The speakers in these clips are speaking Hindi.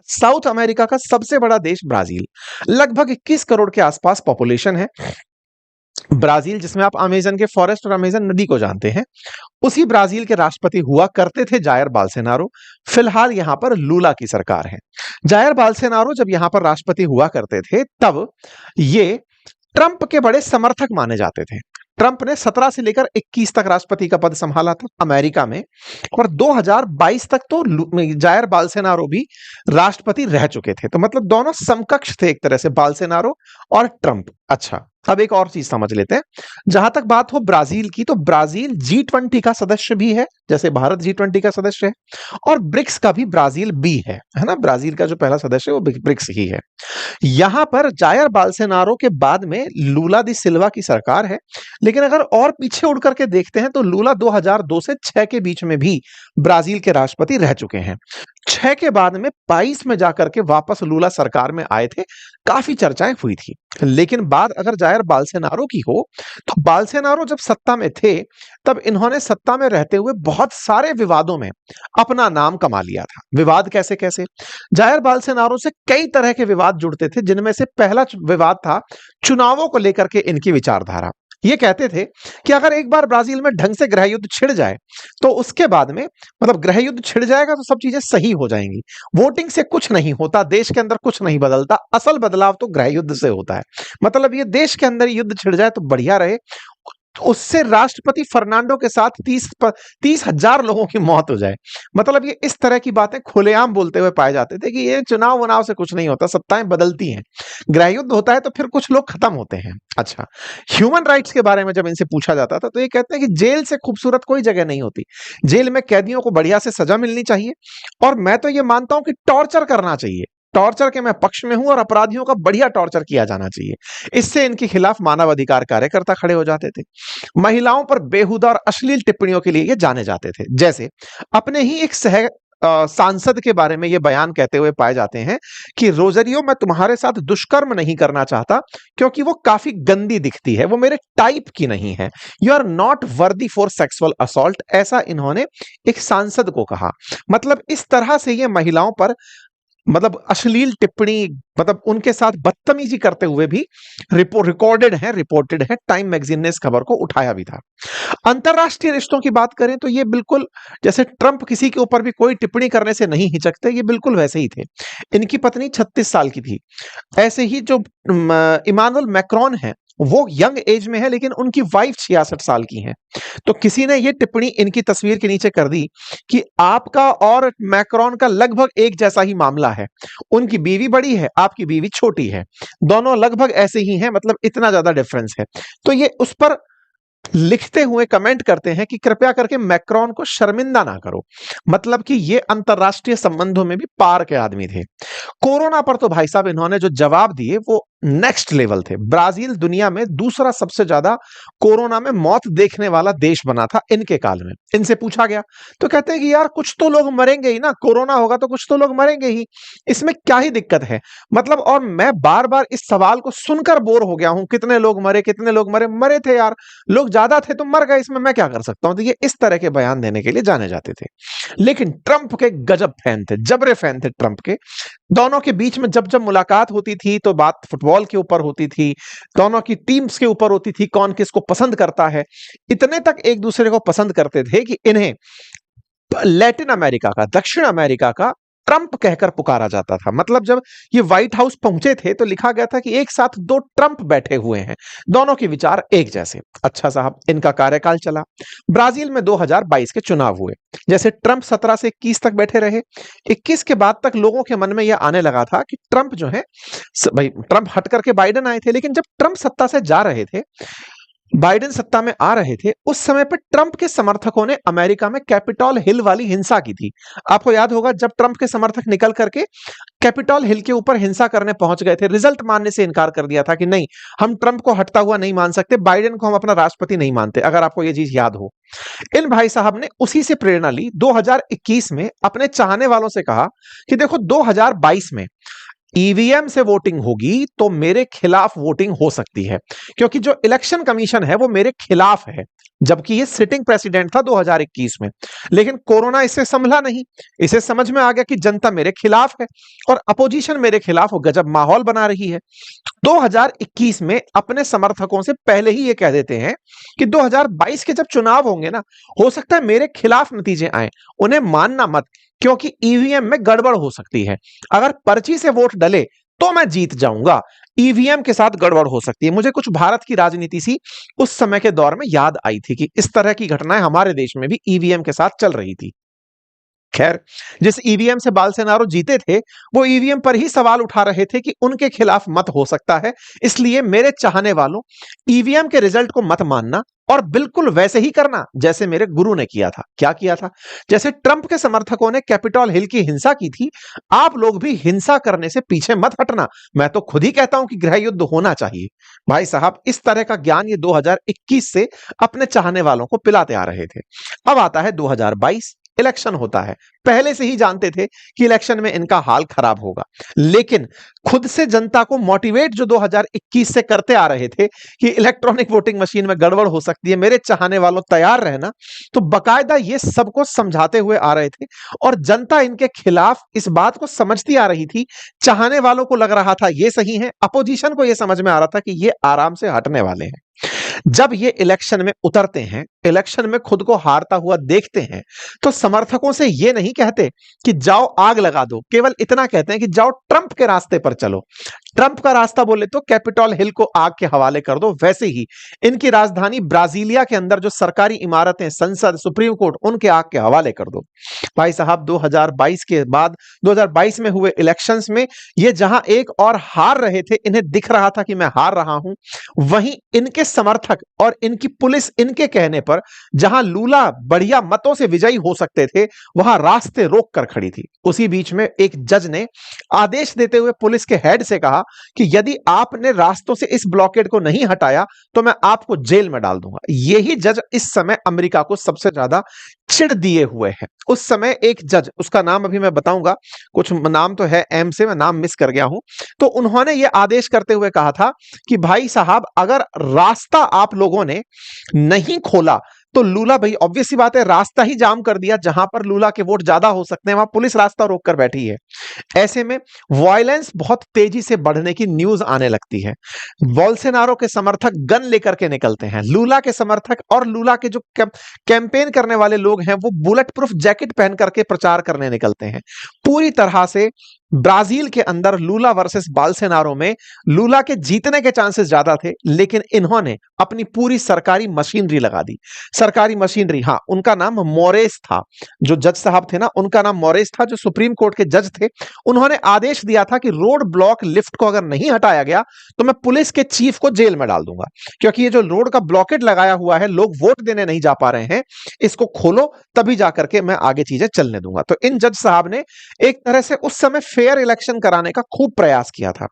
साउथ अमेरिका का सबसे बड़ा देश ब्राजील, लगभग 21 करोड़ के आसपास पॉपुलेशन है। ब्राजील जिसमें आप अमेजन के फॉरेस्ट और अमेजन नदी को जानते हैं, उसी ब्राजील के राष्ट्रपति हुआ करते थे जायर बोल्सोनारो। फिलहाल यहां पर लूला की सरकार है। जायर बोल्सोनारो जब यहां पर राष्ट्रपति हुआ करते थे तब ये ट्रंप के बड़े समर्थक माने जाते थे। ट्रंप ने 17 से लेकर 21 तक राष्ट्रपति का पद संभाला था अमेरिका में, और 2022 तक तो जायर बोल्सोनारो भी राष्ट्रपति रह चुके थे। तो मतलब दोनों समकक्ष थे एक तरह से, बोल्सोनारो और ट्रंप। अच्छा, अब एक और चीज समझ लेते हैं। जहां तक बात हो ब्राजील की, तो ब्राजील G20 का सदस्य भी है, जैसे भारत G20 का सदस्य है, और ब्रिक्स का भी ब्राजील भी है ना। ब्राजील का जो पहला सदस्य है वो ब्रिक्स ही है। यहां पर जायर बोल्सोनारो के बाद में लूला दी सिल्वा की सरकार है। लेकिन अगर और पीछे उड़ करके देखते हैं तो लूला 2002 से 6 के बीच में भी ब्राजील के राष्ट्रपति रह चुके हैं। 6 के बाद में 22 में जाकर के वापस लूला सरकार में आए थे, काफी चर्चाएं हुई थी। लेकिन बात अगर जायर बोल्सोनारो की हो, तो बोल्सोनारो जब सत्ता में थे तब इन्होंने सत्ता में रहते हुए बहुत सारे विवादों में अपना नाम कमा लिया था। विवाद कैसे कैसे? जायर बोल्सोनारो से कई तरह के विवाद जुड़ते थे, जिनमें से पहला विवाद था चुनावों को लेकर के इनकी विचारधारा। ये कहते थे कि अगर एक बार ब्राजील में ढंग से गृह युद्ध छिड़ जाए तो उसके बाद में, मतलब गृह युद्ध छिड़ जाएगा तो सब चीजें सही हो जाएंगी। वोटिंग से कुछ नहीं होता, देश के अंदर कुछ नहीं बदलता, असल बदलाव तो गृह युद्ध से होता है। मतलब ये देश के अंदर युद्ध छिड़ जाए तो बढ़िया रहे, उससे राष्ट्रपति फर्नांडो के साथ 30,000 लोगों की मौत हो जाए। मतलब ये इस तरह की बातें खुलेआम बोलते हुए पाए जाते थे कि ये चुनाव वुनाव से कुछ नहीं होता, सत्ताएं बदलती हैं, गृह युद्ध होता है तो फिर कुछ लोग खत्म होते हैं। अच्छा, ह्यूमन राइट्स के बारे में जब इनसे पूछा जाता था तो ये कहते हैं कि जेल से खूबसूरत कोई जगह नहीं होती, जेल में कैदियों को बढ़िया से सजा मिलनी चाहिए, और मैं तो ये मानता हूं कि टॉर्चर करना चाहिए। टॉर्चर के मैं पक्ष में हूं, और अपराधियों का बढ़िया टॉर्चर किया जाना चाहिए। इससे इनके खिलाफ मानवाधिकार कार्यकर्ता खड़े हो जाते थे। महिलाओं पर बेहुदा और अश्लील टिप्पणियों के लिए ये जाने जाते थे। जैसे अपने ही एक सांसद के बारे में ये बयान कहते हुए पाए जाते हैं कि रोजरियो, मैं तुम्हारे साथ दुष्कर्म नहीं करना चाहता क्योंकि वो काफी गंदी दिखती है, वो मेरे टाइप की नहीं है, you are not worthy for sexual assault, ऐसा इन्होंने एक सांसद को कहा। मतलब इस तरह से ये महिलाओं पर मतलब अश्लील टिप्पणी, मतलब उनके साथ बदतमीजी करते हुए भी रिपोर्टेड है। टाइम मैगजीन ने इस खबर को उठाया भी था। अंतरराष्ट्रीय रिश्तों की बात करें तो ये बिल्कुल जैसे ट्रंप किसी के ऊपर भी कोई टिप्पणी करने से नहीं हिचकते, ये बिल्कुल वैसे ही थे। इनकी पत्नी 36 साल की थी। ऐसे ही जो इमानुएल मैक्रोन है वो यंग एज में है, लेकिन उनकी वाइफ 66 साल की हैं। तो किसी ने ये टिप्पणी इनकी तस्वीर के नीचे कर दी कि आपका और मैक्रोन का लगभग एक जैसा ही मामला है, उनकी बीवी बड़ी है, आपकी बीवी छोटी है, दोनों लगभग ऐसे ही हैं, मतलब इतना ज्यादा डिफरेंस है। तो ये उस पर लिखते हुए कमेंट करते हैं कि कृपया करके मैक्रोन को शर्मिंदा ना करो। मतलब कि ये अंतरराष्ट्रीय संबंधों में भी पार के आदमी थे। कोरोना पर तो भाई साहब इन्होंने जो जवाब दिए वो नेक्स्ट लेवल थे। ब्राजील दुनिया में दूसरा सबसे ज्यादा कोरोना में मौत देखने वाला देश बना था इनके काल में। इनसे पूछा गया तो कहते हैं कि यार कुछ तो लोग मरेंगे ही ना, कोरोना होगा तो कुछ तो लोग मरेंगे ही, इसमें क्या ही दिक्कत है। मतलब, और मैं बार बार इस सवाल को सुनकर बोर हो गया हूं, कितने लोग मरे, कितने लोग मरे, मरे थे यार, लोग ज्यादा थे तो मर गए, इसमें मैं क्या कर सकता हूं। तो ये इस तरह के बयान देने के लिए जाने जाते थे। लेकिन ट्रंप के गजब फैन थे, जबरे फैन थे ट्रंप के। दोनों के बीच में जब जब मुलाकात होती थी तो बात फुटबॉल के ऊपर होती थी, दोनों की टीम्स के ऊपर होती थी, कौन किसको पसंद करता है। इतने तक एक दूसरे को पसंद करते थे कि इन्हें लैटिन अमेरिका का, दक्षिण अमेरिका का ट्रंप कहकर पुकारा जाता था। मतलब जब ये व्हाइट हाउस पहुंचे थे तो लिखा गया था कि एक साथ दो ट्रंप बैठे हुए हैं, दोनों के विचार एक जैसे। अच्छा साहब, इनका कार्यकाल चला। ब्राजील में 2022 के चुनाव हुए। जैसे ट्रंप 17 से 21 तक बैठे रहे, 21 के बाद तक लोगों के मन में यह आने लगा था कि ट्रंप जो है, भाई ट्रंप हट करके बाइडेन आए थे, लेकिन जब ट्रंप सत्ता से जा रहे थे, बाइडेन सत्ता में आ रहे थे, उस समय पर ट्रंप के समर्थकों ने अमेरिका में कैपिटॉल हिल वाली हिंसा की थी। आपको याद होगा जब ट्रंप के समर्थक निकल करके कैपिटॉल हिल के ऊपर हिंसा करने पहुंच गए थे, रिजल्ट मानने से इनकार कर दिया था कि नहीं, हम ट्रंप को हटता हुआ नहीं मान सकते, बाइडेन को हम अपना राष्ट्रपति नहीं मानते, अगर आपको यह चीज याद हो। इन भाई साहब ने उसी से प्रेरणा ली, 2021 में अपने चाहने वालों से कहा कि देखो 2022 में ईवीएम से वोटिंग होगी तो मेरे खिलाफ वोटिंग हो सकती है, क्योंकि जो इलेक्शन कमीशन है वो मेरे खिलाफ है। जबकि ये सिटिंग प्रेसिडेंट था 2021 में। लेकिन कोरोना इसे संभला नहीं। इसे समझ में आ गया कि जनता मेरे खिलाफ है और अपोजिशन मेरे खिलाफ गजब माहौल बना रही है। 2021 में अपने समर्थकों से पहले ही ये कह देते हैं कि 2022 के जब चुनाव होंगे ना, हो सकता है मेरे खिलाफ नतीजे आए, उन्हें मानना मत, क्योंकि ईवीएम में गड़बड़ हो सकती है। अगर पर्ची से वोट डले तो मैं जीत जाऊंगा, ईवीएम के साथ गड़बड़ हो सकती है। मुझे कुछ भारत की राजनीति सी उस समय के दौर में याद आई थी कि इस तरह की घटनाएं हमारे देश में भी ईवीएम के साथ चल रही थी। खैर, जिस ईवीएम से बालसेनारो जीते थे, वो ईवीएम पर ही सवाल उठा रहे थे कि उनके खिलाफ मत हो सकता है। इसलिए मेरे चाहने वालों, ईवीएम के रिजल्ट को मत मानना और बिल्कुल वैसे ही करना जैसे मेरे गुरु ने किया था। क्या किया था? जैसे ट्रंप के समर्थकों ने कैपिटॉल हिल की हिंसा की थी, आप लोग भी हिंसा करने से पीछे मत हटना। मैं तो खुद ही कहता हूं कि गृह युद्ध होना चाहिए। भाई साहब, इस तरह का ज्ञान ये 2021 से अपने चाहने वालों को पिलाते आ रहे थे। अब आता है 2022, इलेक्शन होता है। पहले से ही जानते थे कि इलेक्शन में इनका हाल खराब होगा, लेकिन खुद से जनता को मोटिवेट जो 2021 से करते आ रहे थे कि इलेक्ट्रॉनिक वोटिंग मशीन में गड़बड़ हो सकती है, मेरे चाहने वालों तैयार रहना, तो बकायदा ये सबको समझाते हुए आ रहे थे और जनता इनके खिलाफ इस बात को समझती आ रही थी। चाहने वालों को लग रहा था ये सही है, अपोजिशन को यह समझ में आ रहा था कि ये आराम से हटने वाले हैं। जब ये इलेक्शन में उतरते हैं, इलेक्शन में खुद को हारता हुआ देखते हैं, तो समर्थकों से ये नहीं कहते कि जाओ आग लगा दो, केवल इतना कहते हैं कि जाओ ट्रंप के रास्ते पर चलो। ट्रंप का रास्ता बोले तो कैपिटॉल हिल को आग के हवाले कर दो। वैसे ही इनकी राजधानी ब्राजीलिया के अंदर जो सरकारी इमारतें, संसद, सुप्रीम कोर्ट, उनके आग के हवाले कर दो। भाई साहब, 2022 के बाद 2022 में हुए इलेक्शंस में ये जहां एक और हार रहे थे, इन्हें दिख रहा था कि मैं हार रहा हूं, वहीं इनके समर्थक और इनकी पुलिस इनके कहने पर जहां लूला बढ़िया मतों से विजयी हो सकते थे, वहां रास्ते रोक कर खड़ी थी। उसी बीच में एक जज ने आदेश देते हुए पुलिस के हेड से कहा कि यदि आपने रास्तों से इस ब्लॉकेड को नहीं हटाया तो मैं आपको जेल में डाल दूंगा। यही जज इस समय अमेरिका को सबसे ज्यादा चिढ़ दिए हुए हैं। उस समय एक जज, उसका नाम अभी मैं बताऊंगा, कुछ नाम तो है एम से, मैं नाम मिस कर गया हूं, तो उन्होंने यह आदेश करते हुए कहा था कि भाई साहब, अगर रास्ता आप लोगों ने नहीं खोला तो लूला, भाई ऑब्वियस सी बात है, रास्ता ही जाम कर दिया, जहां पर लूला के वोट ज्यादा हो सकते हैं वहां पुलिस रास्ता रोक कर बैठी है। ऐसे में वायलेंस बहुत तेजी से बढ़ने की न्यूज आने लगती है। बोल्सोनारो के समर्थक गन लेकर के निकलते हैं, लूला के समर्थक और लूला के जो कैंपेन करने वाले लोग हैं वो बुलेट प्रूफ जैकेट पहन करके प्रचार करने निकलते हैं। पूरी तरह से ब्राजील के अंदर लूला वर्सेस बोल्सोनारो में लूला के जीतने के चांसेस ज्यादा थे, लेकिन इन्होंने अपनी पूरी सरकारी मशीनरी लगा दी। सरकारी मशीनरी, हाँ, उनका नाम मोरेस था, जो जज साहब थे ना, उनका नाम मोरेस था, जो सुप्रीम कोर्ट के जज थे। उन्होंने आदेश दिया था कि रोड ब्लॉक लिफ्ट को अगर नहीं हटाया गया तो मैं पुलिस के चीफ को जेल में डाल दूंगा, क्योंकि ये जो रोड का ब्लॉकेट लगाया हुआ है, लोग वोट देने नहीं जा पा रहे हैं, इसको खोलो तभी जाकर के मैं आगे चीजें चलने दूंगा। तो इन जज साहब ने एक तरह से उस समय फेयर इलेक्शन कराने का खूब प्रयास किया था।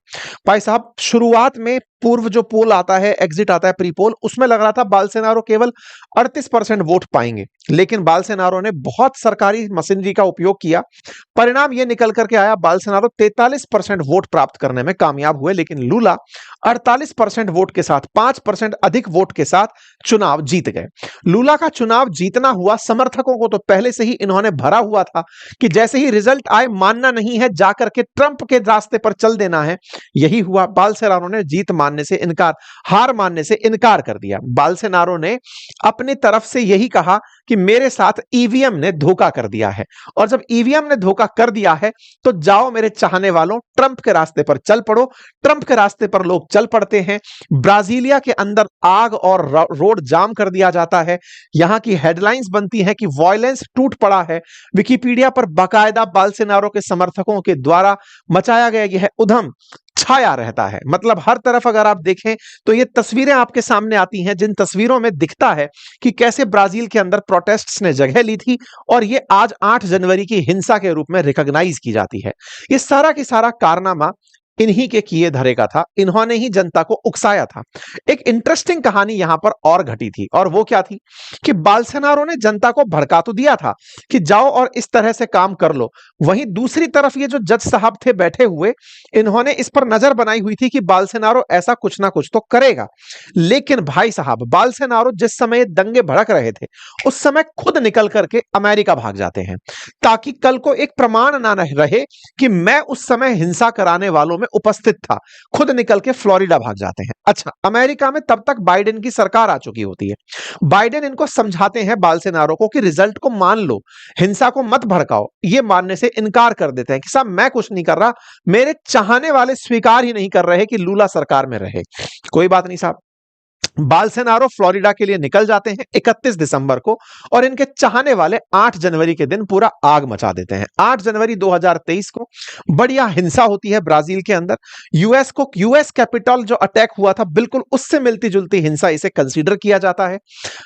भाई साहब, शुरुआत में पूर्व जो पोल आता है, एग्जिट आता है, प्री पोल, उसमें लग रहा था बोल्सोनारो केवल 38% वोट पाएंगे, लेकिन बोल्सोनारो ने बहुत सरकारी मशीनरी का उपयोग किया। परिणाम यह निकल करके आया, बोल्सोनारो 43% वोट प्राप्त करने में कामयाब हुए, लेकिन लूला 48% वोट के साथ, 5% अधिक वोट के साथ चुनाव जीत गए। लूला का चुनाव जीतना हुआ, समर्थकों को तो पहले से ही इन्होंने भरा हुआ था कि जैसे ही रिजल्ट आए मानना नहीं है, जाकर के ट्रंप के रास्ते पर चल देना है। यही हुआ, बोल्सोनारो ने जीत मानने से इनकार, हार मानने से इनकार कर दिया। बोल्सोनारो ने अपनी तरफ से यही कहा कि मेरे साथ ईवीएम ने धोखा कर दिया है, और जब ईवीएम ने धोखा कर दिया है तो जाओ मेरे चाहने वालों, ट्रंप के रास्ते पर चल पड़ो। ट्रंप के रास्ते पर लोग चल पड़ते हैं, ब्राजीलिया के अंदर आग और रोड जाम कर दिया जाता है। यहां की हेडलाइंस बनती हैं कि वायलेंस टूट पड़ा है। विकिपीडिया पर बाकायदा बोल्सोनारो के समर्थकों के द्वारा मचाया गया यह उधम छाया रहता है। मतलब हर तरफ अगर आप देखें तो ये तस्वीरें आपके सामने आती हैं, जिन तस्वीरों में दिखता है कि कैसे ब्राजील के अंदर प्रोटेस्ट्स ने जगह ली थी और ये आज 8 जनवरी की हिंसा के रूप में रिकॉग्नाइज की जाती है। ये सारा की सारा कारनामा इन्हीं के किए धरे का था, इन्होंने ही जनता को उकसाया था। एक इंटरेस्टिंग कहानी यहां पर और घटी थी, और वो क्या थी कि बाल्सेनारो ने जनता को भड़का तो दिया था कि जाओ और इस तरह से काम कर लो, वहीं दूसरी तरफ ये जो जज साहब थे बैठे हुए, इन्होंने इस पर नजर बनाई हुई थी कि बाल्सेनारो ऐसा कुछ ना कुछ तो करेगा। लेकिन भाई साहब, बाल्सेनारो जिस समय दंगे भड़क रहे थे उस समय खुद निकल करके अमेरिका भाग जाते हैं, ताकि कल को एक प्रमाण ना रहे कि मैं उस समय हिंसा कराने वालों में उपस्थित था। खुद निकल के फ्लोरिडा भाग जाते हैं। अच्छा, अमेरिका में तब तक बाइडेन की सरकार आ चुकी होती है। बाइडेन इनको समझाते हैं बाल्सेनारो को कि रिजल्ट को मान लो, हिंसा को मत भड़काओ। ये मानने से इनकार कर देते हैं कि साहब मैं कुछ नहीं कर रहा, मेरे चाहने वाले स्वीकार ही नहीं कर रहे कि लूला सरकार में रहे। कोई बात नहीं साहब, बाल्सेनारो फ्लोरिडा के लिए निकल जाते हैं 31 दिसंबर को, और इनके चाहने वाले 8 जनवरी के दिन पूरा आग मचा देते हैं। 8 जनवरी 2023 को बढ़िया हिंसा होती है ब्राजील के अंदर। यूएस कैपिटल जो अटैक हुआ था, बिल्कुल उससे मिलती जुलती हिंसा इसे कंसीडर किया जाता है।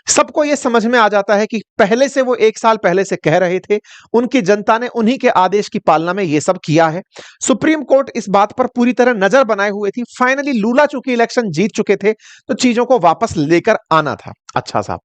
सबको यह समझ में आ जाता है कि पहले से वो 1 साल पहले से कह रहे थे, उनकी जनता ने उन्हीं के आदेश की पालना में यह सब किया है। सुप्रीम कोर्ट इस बात पर पूरी तरह नजर बनाए हुए थी। फाइनली लूला चूंकि इलेक्शन जीत चुके थे, तो चीजों को वापस लेकर आना था। अच्छा साहब,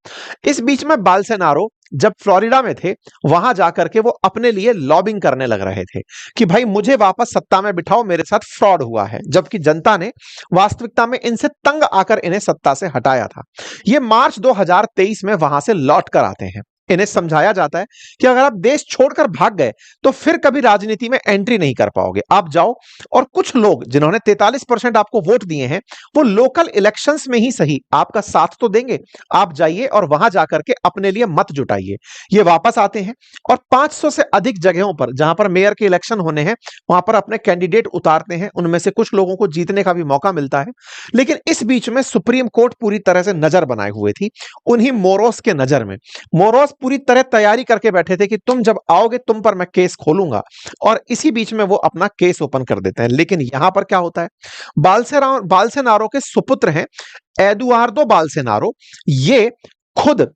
इस बीच में बाल्सेनारो जब फ्लोरिडा में थे, वहां जाकर के वो अपने लिए लॉबिंग करने लग रहे थे कि भाई मुझे वापस सत्ता में बिठाओ, मेरे साथ फ्रॉड हुआ है, जबकि जनता ने वास्तविकता में इनसे तंग आकर इन्हें सत्ता से हटाया था। ये मार्च 2023 में वहां से लौट कर आते हैं। इन्हें समझाया जाता है कि अगर आप देश छोड़कर भाग गए तो फिर कभी राजनीति में एंट्री नहीं कर पाओगे, आप जाओ। और कुछ लोग जिन्होंने 43% आपको वोट दिए हैं, वो लोकल इलेक्शंस में ही सही आपका साथ तो देंगे। आप जाइए और वहां जाकर के अपने लिए मत जुटाइए। ये वापस आते हैं और 500 से अधिक जगहों पर जहां पर मेयर के इलेक्शन होने हैं, वहां पर अपने कैंडिडेट उतारते हैं। उनमें से कुछ लोगों को जीतने का भी मौका मिलता है। लेकिन इस बीच में सुप्रीम कोर्ट पूरी तरह से नजर बनाए हुए थी, उन्हीं मोरोस के नजर में। मोरोस पूरी तरह तैयारी करके बैठे थे कि तुम जब आओगे तुम पर मैं केस खोलूंगा, और इसी बीच में वो अपना केस ओपन कर देते हैं। लेकिन यहां पर क्या होता है, बाल्सेनारो के सुपुत्र हैं एदुआर्दो बाल्सेनारो, ये खुद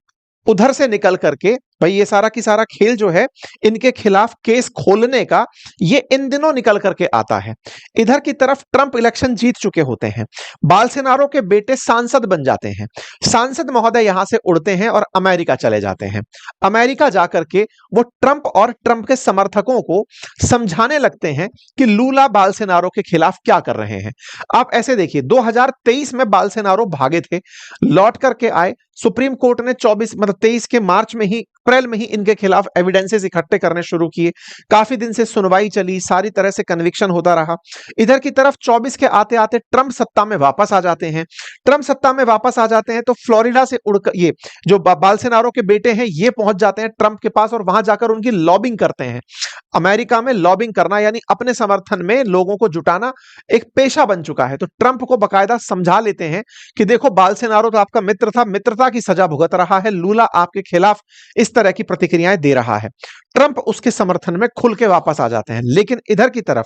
उधर से निकल करके, भाई ये सारा की सारा खेल जो है इनके खिलाफ केस खोलने का, ये इन दिनों निकल करके आता है। इधर की तरफ ट्रंप इलेक्शन जीत चुके होते हैं, बाल्सेनारो के बेटे सांसद बन जाते हैं। सांसद महोदय यहां से उड़ते हैं और अमेरिका चले जाते हैं। अमेरिका जाकर के वो ट्रंप और ट्रंप के समर्थकों को समझाने लगते हैं कि लूला बाल्सेनारो के खिलाफ क्या कर रहे हैं। आप ऐसे देखिए, 2023 में बाल्सेनारो भागे थे, लौट करके आए। सुप्रीम कोर्ट ने 23 के मार्च में ही, अप्रैल में ही इनके खिलाफ एविडेंसेस इकट्ठे करने शुरू किए। काफी दिन से सुनवाई चली, सारी तरह से कन्विक्शन होता रहा। इधर की तरफ 24 के आते आते ट्रंप सत्ता में वापस आ जाते हैं। ट्रंप सत्ता में वापस आ जाते हैं तो फ्लोरिडा से उड़कर ये जो बाल्सेनारो के बेटे हैं, ये पहुंच जाते हैं ट्रंप के पास और वहां जाकर उनकी लॉबिंग करते हैं। अमेरिका में लॉबिंग करना यानी अपने समर्थन में लोगों को जुटाना एक पेशा बन चुका है। तो ट्रंप को बकायदा समझा लेते हैं कि देखो, बाल्सेनारो तो आपका मित्र था, मित्रता की सजा भुगत रहा है, लूला आपके खिलाफ इस तरह की प्रतिक्रियाएं दे रहा है। ट्रंप उसके समर्थन में खुल के वापस आ जाते हैं। लेकिन इधर की तरफ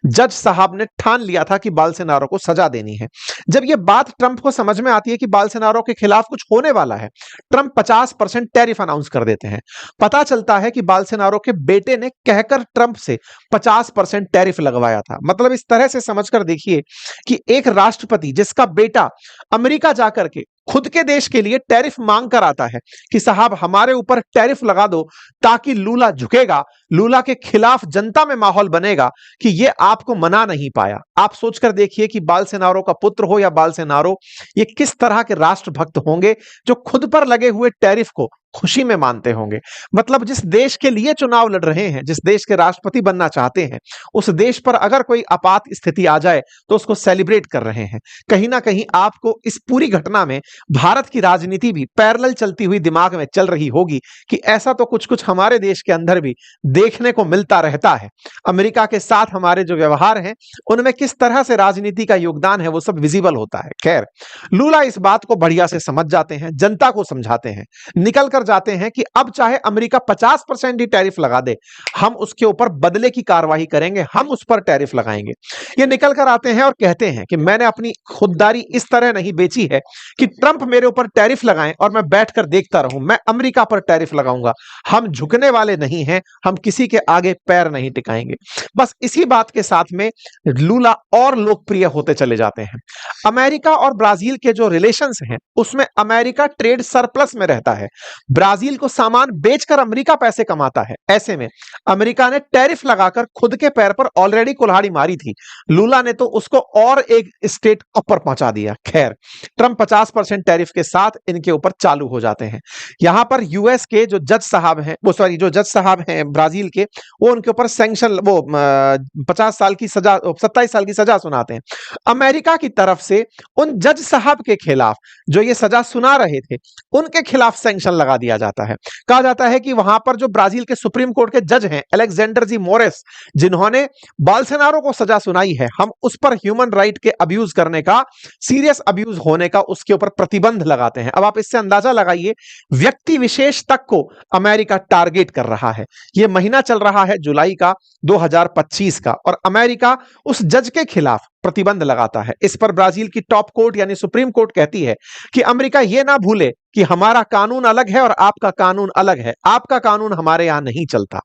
जज साहब ने ठान लिया था कि बाल्सेनारो को सजा देनी है। जब यह बात ट्रंप को समझ में आती है कि बाल्सेनारो के खिलाफ कुछ होने वाला है, ट्रंप 50% टैरिफ अनाउंस कर देते हैं। पता चलता है कि बाल्सेनारो के बेटे ने कहकर ट्रंप से 50% टैरिफ लगवाया था। मतलब इस तरह से समझकर देखिए कि एक राष्ट्रपति जिसका बेटा अमेरिका जाकर के खुद के देश के लिए टैरिफ मांग कर आता है कि साहब हमारे ऊपर टैरिफ लगा दो ताकि लूला झुकेगा, लूला के खिलाफ जनता में माहौल बनेगा, कि ये आपको मना नहीं पाया। आप सोचकर देखिए कि बाल्सेनारो का पुत्र हो या बाल्सेनारो, ये किस तरह के राष्ट्रभक्त होंगे जो खुद पर लगे हुए टैरिफ को खुशी में मानते होंगे। मतलब जिस देश के लिए चुनाव लड़ रहे हैं, जिस देश के राष्ट्रपति बनना चाहते हैं, उस देश पर अगर कोई आपात स्थिति आ जाए तो उसको सेलिब्रेट कर रहे हैं। कहीं ना कहीं आपको इस पूरी घटना में भारत की राजनीति भी पैरेलल चलती हुई दिमाग में चल रही होगी कि ऐसा तो कुछ कुछ हमारे देश के अंदर भी देखने को मिलता रहता है। अमेरिका के साथ हमारे जो व्यवहार हैं, उनमें किस तरह से राजनीति का योगदान है, वो सब विजिबल होता है। खैर, लूला इस बात को बढ़िया से समझ जाते हैं, जनता को समझाते हैं, निकल कर जाते हैं कि अब चाहे अमेरिका 50% ही टैरिफ लगा दे, हम उसके ऊपर बदले की कार्रवाई करेंगे, हम उस पर टैरिफ लगाएंगे। ये निकल कर आते हैं और कहते हैं कि मैंने अपनी खुददारी इस तरह नहीं बेची है कि ट्रंप मेरे ऊपर टैरिफ लगाएं और मैं बैठकर देखता रहूं। मैं अमेरिका पर टैरिफ लगाऊंगा। हम झुकने वाले नहीं हैं, हम किसी के आगे पैर नहीं टिकाएंगे। बस इसी बात के साथ में लूला और लोकप्रिय होते चले जाते हैं। अमेरिका और ब्राजील के जो रिलेशंस हैं उसमें अमेरिका ट्रेड सरप्लस में रहता है। ब्राजील को सामान बेचकर अमेरिका पैसे कमाता है। ऐसे में अमेरिका ने टैरिफ लगाकर खुद के पैर पर ऑलरेडी कुल्हाड़ी मारी थी। लूला ने तो उसको और एक स्टेट ऊपर पहुंचा दिया। खैर, ट्रंप 50% टैरिफ के साथ इनके ऊपर चालू हो जाते हैं। यहां पर यूएस के जो जज साहब हैं, जो जज साहब हैं ब्राजील के, वो उनके ऊपर सैंक्शन 50 साल की सजा 27 साल की सजा सुनाते हैं। अमेरिका की तरफ से उन जज साहब के खिलाफ जो ये सजा सुना रहे थे उनके खिलाफ सैंक्शन लगा दिया जाता है। कहा जाता है कि वहां पर जो ब्राजील के सुप्रीम कोर्ट के जज हैं अलेक्जेंडर जी मोरेस, जिन्होंने बोल्सोनारो को सजा सुनाई है, हम उस पर ह्यूमन राइट के अब्यूज करने का, सीरियस अब्यूज होने का, उसके ऊपर प्रतिबंध लगाते हैं। अब आप इससे अंदाजा लगाइए, व्यक्ति विशेष तक को अमेरिका टारगेट कर रहा है। यह महीना चल रहा है जुलाई का 2025 का, और अमेरिका उस जज के खिलाफ प्रतिबंध लगाता है। इस पर ब्राजील की टॉप कोर्ट यानी सुप्रीम कोर्ट कहती है कि अमेरिका यह ना भूले कि हमारा कानून अलग है और आपका कानून अलग है, आपका कानून हमारे यहां नहीं चलता।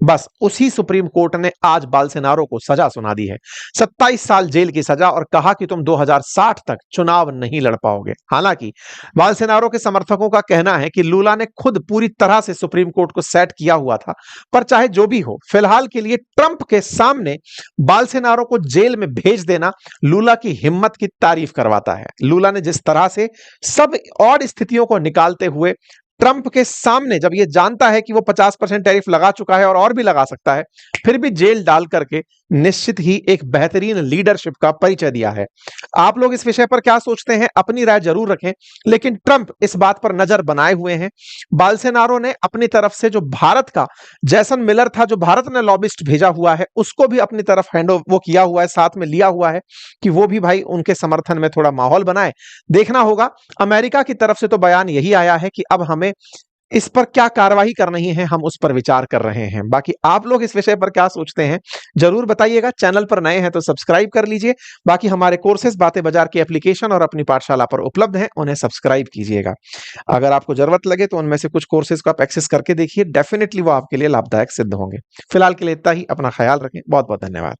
बस उसी सुप्रीम कोर्ट ने आज बोल्सोनारो को सजा सुना दी है, 27 साल जेल की सजा, और कहा कि तुम 2060 तक चुनाव नहीं लड़ पाओगे। हालांकि बोल्सोनारो के समर्थकों का कहना है कि लूला ने खुद पूरी तरह से सुप्रीम कोर्ट को सेट किया हुआ था। पर चाहे जो भी हो, फिलहाल के लिए ट्रंप के सामने बोल्सोनारो को जेल में भेज देना लूला की हिम्मत की तारीफ करवाता है। लूला ने जिस तरह से सब और स्थितियों को निकालते हुए ट्रंप के सामने, जब यह जानता है कि वो 50% टैरिफ लगा चुका है और भी लगा सकता है, फिर भी जेल डाल करके निश्चित ही एक बेहतरीन लीडरशिप का परिचय दिया है। आप लोग इस विषय पर क्या सोचते हैं? अपनी राय जरूर रखें, लेकिन ट्रंप इस बात पर नजर बनाए हुए हैं। बोल्सोनारो ने अपनी तरफ से जो भारत का जैसन मिलर था, जो भारत ने लॉबिस्ट भेजा हुआ है, उसको भी अपनी तरफ वो किया हुआ है, साथ में लिया हुआ है कि वो भी भाई उनके समर्थन में थोड़ा माहौल बनाए। देखना होगा। अमेरिका की तरफ से तो बयान यही आया है कि अब हमें इस पर क्या कार्रवाई करनी है, हम उस पर विचार कर रहे हैं। बाकी आप लोग इस विषय पर क्या सोचते हैं जरूर बताइएगा। चैनल पर नए हैं तो सब्सक्राइब कर लीजिए। बाकी हमारे कोर्सेज बातें बाजार की एप्लीकेशन और अपनी पाठशाला पर उपलब्ध हैं, उन्हें सब्सक्राइब कीजिएगा। अगर आपको जरूरत लगे तो उनमें से कुछ कोर्सेज को आप एक्सेस करके देखिए, डेफिनेटली वो आपके लिए लाभदायक सिद्ध होंगे। फिलहाल के लिए इतना ही। अपना ख्याल रखें। बहुत बहुत धन्यवाद।